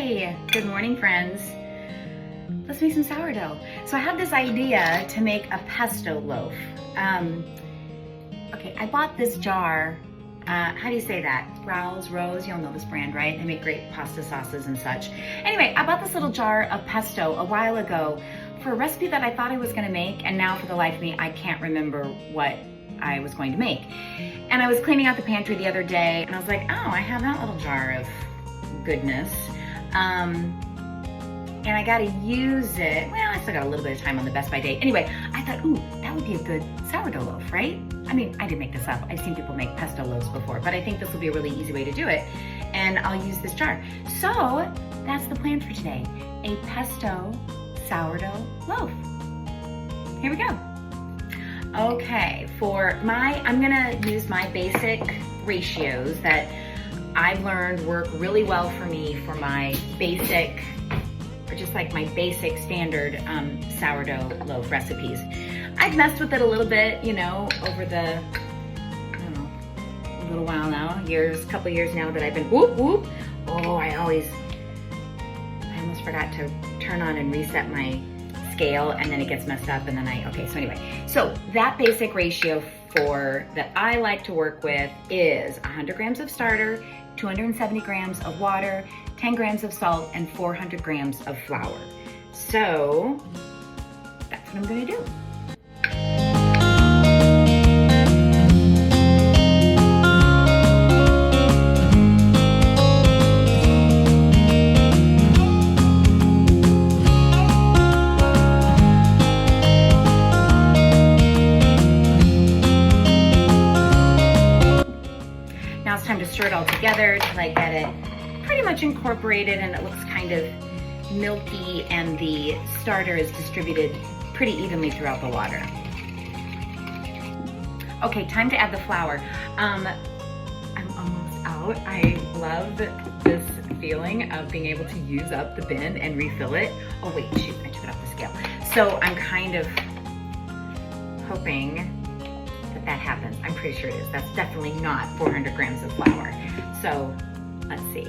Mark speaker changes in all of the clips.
Speaker 1: Hi, good morning friends. Let's make some sourdough. So I have this idea to make a pesto loaf. Okay, I bought this jar, how do you say that? Rose, you'll know this brand, right? They make great pasta sauces and such. Anyway, I bought this little jar of pesto a while ago for a recipe that I thought I was gonna make, and now for the life of me, I can't remember what I was going to make. And I was cleaning out the pantry the other day, and I was like, oh, I have that little jar of goodness. And I gotta use it. Well, I still got a little bit of time on the best by date. Anyway, I thought, ooh, that would be a good sourdough loaf, right? I mean, I didn't make this up. I've seen people make pesto loaves before, but I think this will be a really easy way to do it. And I'll use this jar. So that's the plan for today, a pesto sourdough loaf. Here we go. Okay, I'm gonna use my basic ratios that I've learned work really well for me for my basic, or just like my basic standard sourdough loaf recipes. I've messed with it a little bit, you know, over the, I don't know, a little while now, couple years now that I've been whoop. Oh, I almost forgot to turn on and reset my scale, and then it gets messed up, and then okay, so anyway. So that basic ratio that I like to work with is 100 grams of starter, 270 grams of water, 10 grams of salt, and 400 grams of flour. So that's what I'm gonna do. Now it's time to stir it all together till I get it pretty much incorporated and it looks kind of milky and the starter is distributed pretty evenly throughout the water. Okay, time to add the flour. I'm almost out. I love this feeling of being able to use up the bin and refill it. Oh wait, shoot, I took it off the scale. So I'm kind of hoping that happens. I'm pretty sure it is. That's definitely not 400 grams of flour. So let's see.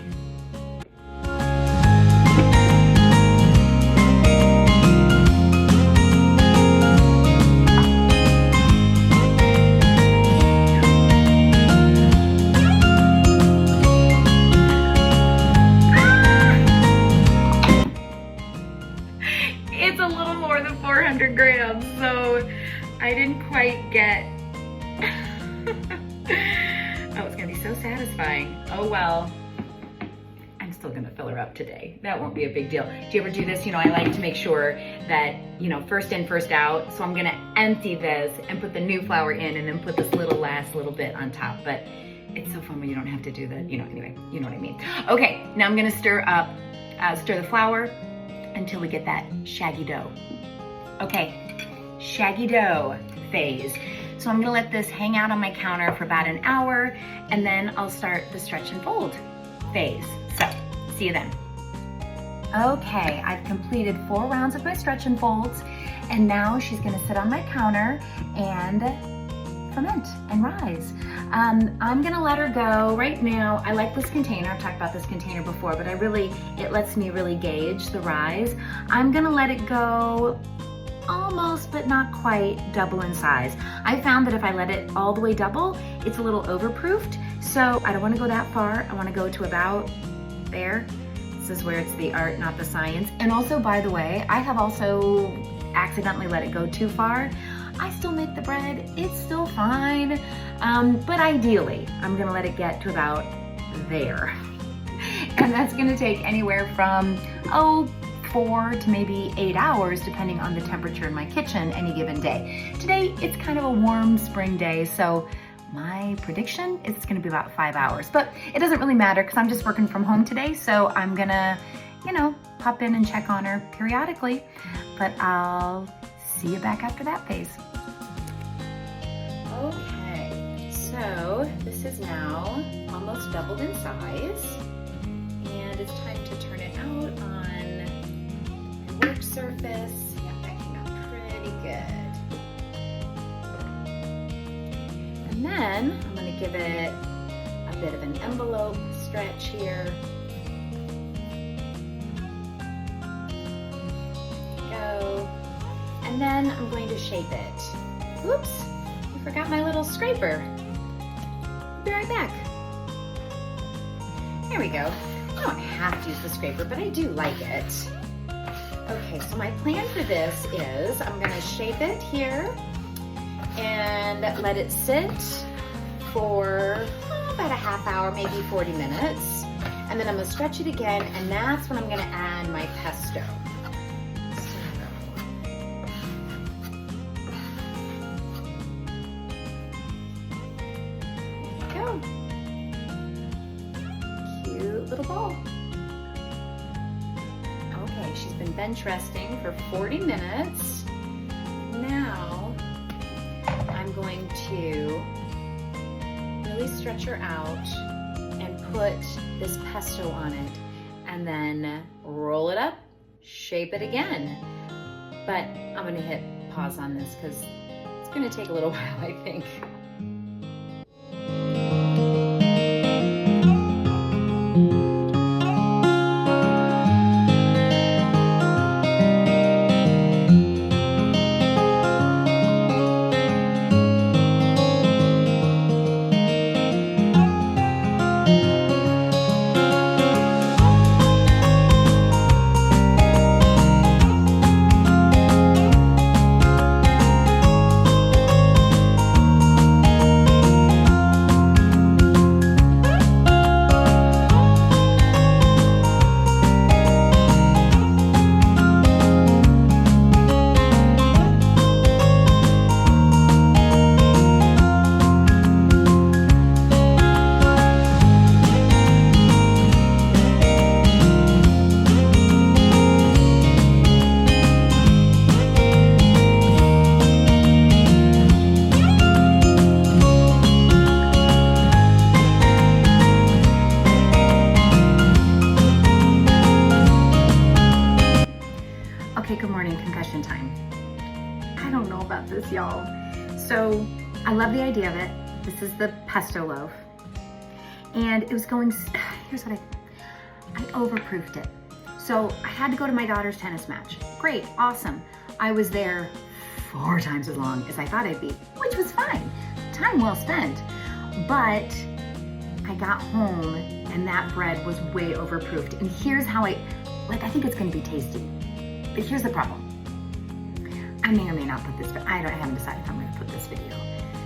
Speaker 1: It's a little more than 400 grams, so I didn't quite get oh, it's gonna be so satisfying. Oh well, I'm still gonna fill her up today. That won't be a big deal. Do you ever do this? You know, I like to make sure that, you know, first in, first out. So I'm gonna empty this and put the new flour in and then put this last little bit on top. But it's so fun when you don't have to do that. You know, anyway, you know what I mean. Okay, now I'm gonna stir the flour until we get that shaggy dough. Okay, shaggy dough phase. So I'm gonna let this hang out on my counter for about an hour, and then I'll start the stretch and fold phase. So, see you then. Okay, I've completed 4 rounds of my stretch and folds, and now she's gonna sit on my counter and ferment and rise. I'm gonna let her go right now. I like this container. I've talked about this container before, but it lets me really gauge the rise. I'm gonna let it go almost, but not quite, double in size. I found that if I let it all the way double, it's a little overproofed. So I don't want to go that far. I want to go to about there. This is where it's the art, not the science. And also, by the way, I have also accidentally let it go too far. I still make the bread. It's still fine. But ideally, I'm gonna let it get to about there. And that's gonna take anywhere from, 4 to maybe 8 hours, depending on the temperature in my kitchen any given day. Today, it's kind of a warm spring day, so my prediction is it's gonna be about 5 hours, but it doesn't really matter because I'm just working from home today, so I'm gonna, you know, pop in and check on her periodically, but I'll see you back after that phase. Okay, so this is now almost doubled in size, and it's time to turn it out on work surface. Yeah, that came out pretty good. And then I'm gonna give it a bit of an envelope stretch here. And then I'm going to shape it. Oops, I forgot my little scraper. I'll be right back. There we go. I don't have to use the scraper, but I do like it. Okay, so my plan for this is I'm gonna shape it here and let it sit for about a half hour, maybe 40 minutes. And then I'm gonna stretch it again, and that's when I'm gonna add my pesto. So, there we go. Cute little ball. Okay, she's been bench resting for 40 minutes. Now, I'm going to really stretch her out and put this pesto on it, and then roll it up, shape it again. But I'm gonna hit pause on this because it's gonna take a little while, I think. Okay, good morning, concussion time. I don't know about this, y'all. So I love the idea of it. This is the pesto loaf. And it was going, here's what I overproofed it. So I had to go to my daughter's tennis match. Great, awesome. I was there 4 times as long as I thought I'd be, which was fine. Time well spent. But I got home and that bread was way overproofed. And here's how I think it's gonna be tasty. But here's the problem. I may or may not put this, but I haven't decided if I'm gonna put this video.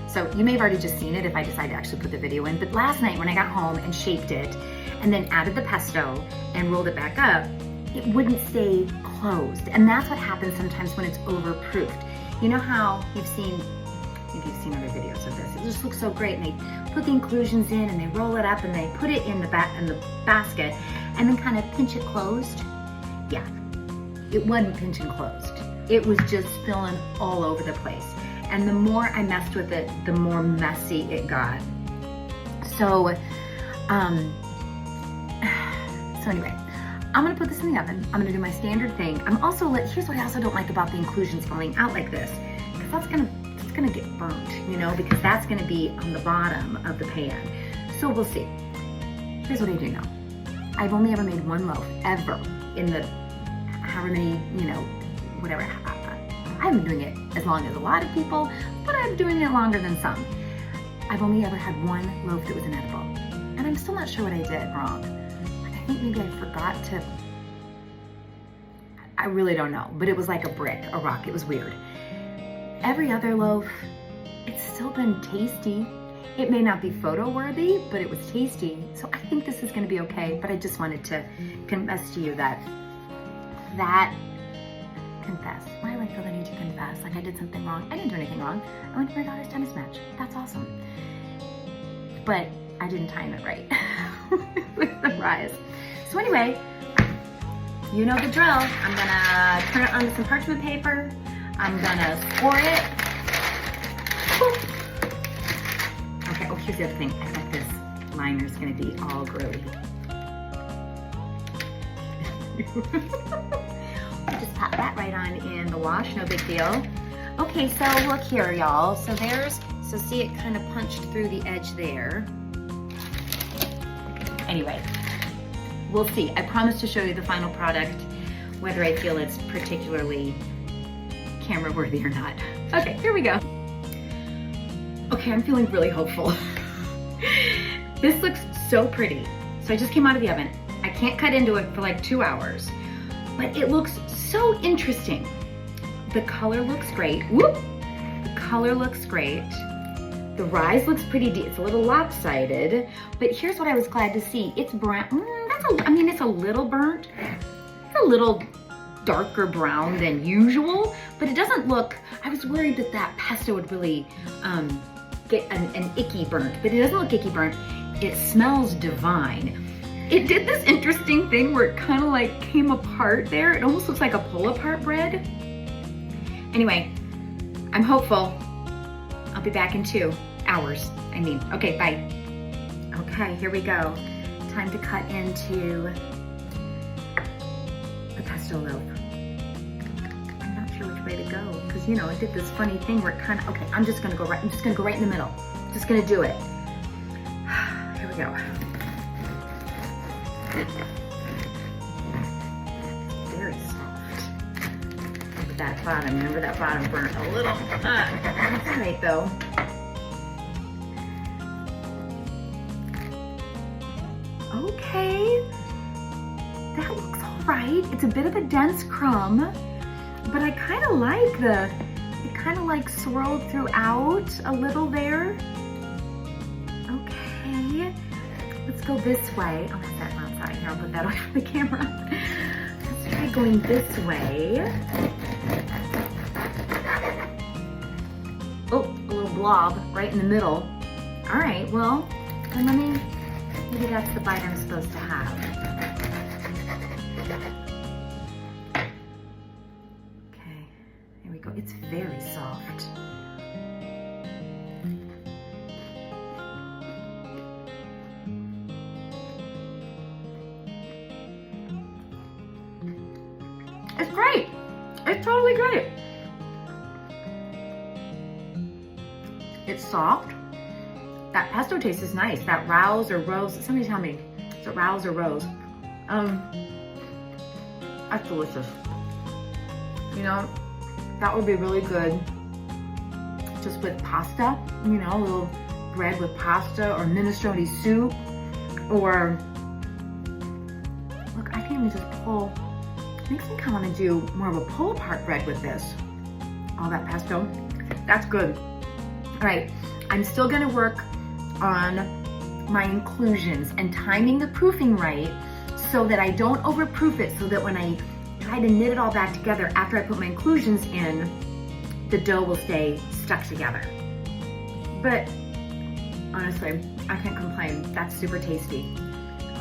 Speaker 1: So you may have already just seen it if I decide to actually put the video in, but last night when I got home and shaped it and then added the pesto and rolled it back up, it wouldn't stay closed. And that's what happens sometimes when it's overproofed. You know how maybe you've seen other videos of this. It just looks so great, and they put the inclusions in and they roll it up and they put it in the basket and then kind of pinch it closed. Yeah. It wasn't pinch and closed. It was just spilling all over the place. And the more I messed with it, the more messy it got. So anyway, I'm gonna put this in the oven. I'm gonna do my standard thing. Here's what I also don't like about the inclusions falling out like this, because that's gonna get burnt, you know, because that's gonna be on the bottom of the pan. So we'll see. Here's what I do know. I've only ever made one loaf, ever, in the however many, you know, whatever. I've been doing it as long as a lot of people, but I'm doing it longer than some. I've only ever had one loaf that was inedible. And I'm still not sure what I did wrong. Like, I think maybe I forgot to, I really don't know, but it was like a brick, a rock, it was weird. Every other loaf, it's still been tasty. It may not be photo worthy, but it was tasty. So I think this is gonna be okay, but I just wanted to confess to you confess. Why do I feel the need to confess? Like I did something wrong. I didn't do anything wrong. I went to my daughter's tennis match. That's awesome. But I didn't time it right with the rise. So anyway, you know the drill. I'm gonna turn it onto some parchment paper. I'm gonna score it. Okay, oh, here's the other thing. I bet this liner's gonna be all girly. Just pop that right on in the wash, no big deal. Okay, so look here, y'all. So see it kind of punched through the edge there. Anyway, we'll see. I promise to show you the final product, whether I feel it's particularly camera worthy or not. Okay, here we go. Okay, I'm feeling really hopeful. This looks so pretty. So I just came out of the oven. I can't cut into it for like 2 hours, but it looks so interesting. The color looks great. Whoop! The color looks great. The rise looks pretty deep. It's a little lopsided, but here's what I was glad to see. It's brown. I mean, it's a little burnt. It's a little darker brown than usual, but it doesn't look, I was worried that that pesto would really get an icky burnt, but it doesn't look icky burnt. It smells divine. It did this interesting thing where it kind of like came apart there. It almost looks like a pull-apart bread. Anyway, I'm hopeful. I'll be back in 2 hours. Okay, bye. Okay, here we go. Time to cut into the pesto loaf. I'm not sure which way to go because you know it did this funny thing where it kind of. Okay, I'm just gonna go right in the middle. Just gonna do it. Here we go. Very soft. Look at that bottom. Remember that bottom burnt a little. That's all right though. Okay, that looks all right. It's a bit of a dense crumb, but I kind of like it kind of like swirled throughout a little there. Okay, let's go this way. Oh, that's not outside. Here, I'll put that away from the camera. Let's try going this way. Oh, a little blob right in the middle. All right, well, then maybe that's the bite I'm supposed to have. Okay, here we go. It's very soft. It's great. It's totally great. It's soft. That pesto taste is nice. That rouse or rose, somebody tell me, is it rouse or rose? That's delicious. You know, that would be really good just with pasta, you know, a little bread with pasta or minestrone soup, or, look, I can even just pull, makes me kind of want to do more of a pull-apart bread with this. All that pesto, that's good. All right, I'm still gonna work on my inclusions and timing the proofing right so that I don't overproof it, so that when I try to knit it all back together after I put my inclusions in, the dough will stay stuck together. But honestly, I can't complain. That's super tasty.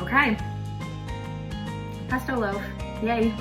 Speaker 1: Okay, pesto loaf, yay.